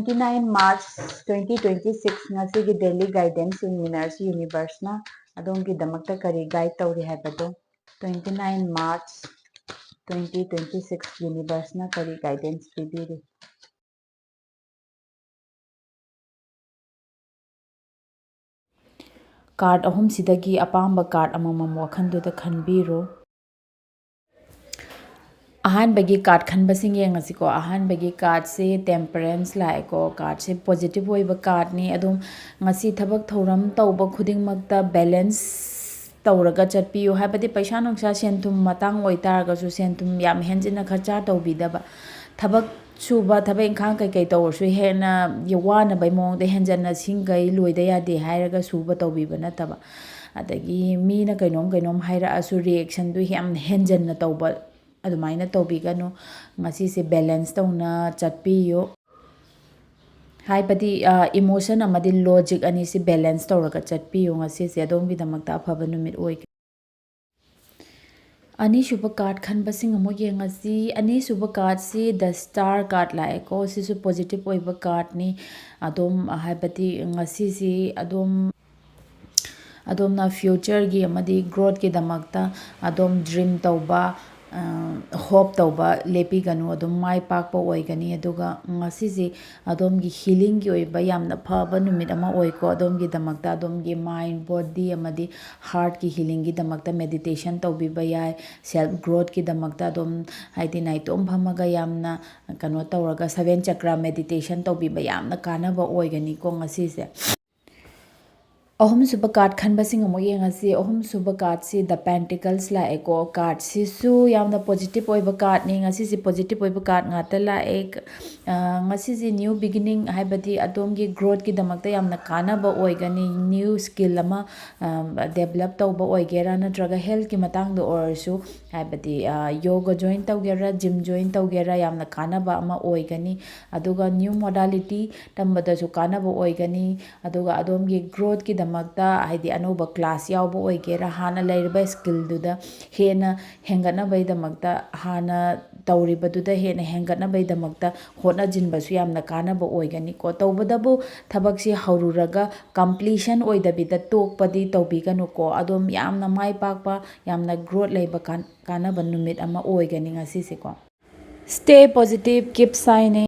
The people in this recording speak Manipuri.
29 March 2026 ngasi daily guidance in Winners Universe na adongi damakta kari guide tawri haibado 29 March 2026 Universe na kari guidance pibiri card ahum sidagi apamba card amamam wakhanduda khanbiro अहानबगी कार्ड खनबसिंग येंगसिको अहानबगी कार्ड से टेम्परेंस लाइको कार्ड से पॉजिटिव होइबा कार्ड नि अदुम ngasi थबक थौरम तौब खुदिंग मक्ता बैलेंस तौरगा चटपियो हाबदि पैसा नुंसा सेंथुम मतंग ओइतारगसु सेंथुम याम हेंजिना खर्चा तौबिदबा थबक सुबा थबक इंखां कई तौरसु हेना यवाना बै मोंग दे हेंजना सिंगै लोइदा यादे हायरगा सुबा तौबिबा नतबा अदगी मीना कैनोम हायरा असु रिएक्शन दु याम हेंजना तौबा अदुमाइना तौबिगनु ngasi se balance tawna chatpiyo हाइबदी इमोशन अमदी लॉजिक अनि से बैलेंस तौरगा चटपियो ngasi se adom gi damakta afaba numit oi ani suba card khanbasing amo yengasi ani suba card si the star card laiko si su positive oiba card ni adom haibadi ngasi si adom na future gi amadi growth gi damakta adom dream tauba hope tauba lepi ganu adom mai pakpa oigani aduga ngasi si adom gi healing gi oiba yamna phaba numit ama oiko adom gi damakta adom gi mind body amadi heart ki healing gi damakta meditation taubiba yai self growth ki damakta adom haidi naitom phamaga yamna kano tauraga 7 chakra meditation taubiba yamna kanaba oigani ko ngasi se ahum suba card khanbasing amo yengasi ahum suba card si the pentacles la eko card si su yamna positive oiba card ni ngasi si positive oiba card ngata la ek ngasi si new beginning haibadi adom gi growth ki damakta yamna kana ba oigani new skill ama develop tauba oigera natraga health ki matang do orsu haibadi yoga join tawgera gym join tawgera yamna kana ba ama oigani aduga new modality tambada su kana ba oigani aduga adom gi growth ki makta haidi anoba class yauba oigera hana lairiba skill duda hena hengana bai damakta hana tauriba duda hena hengana bai damakta hona jinba su yamna kana ba oigani ko tawbadabu thabak si haururaga completion oidabida tokpadi tawbiganu ko adom yamna mai pakpa yamna growth leiba kana ba numit ama oigani ngasi se ko stay positive keep shining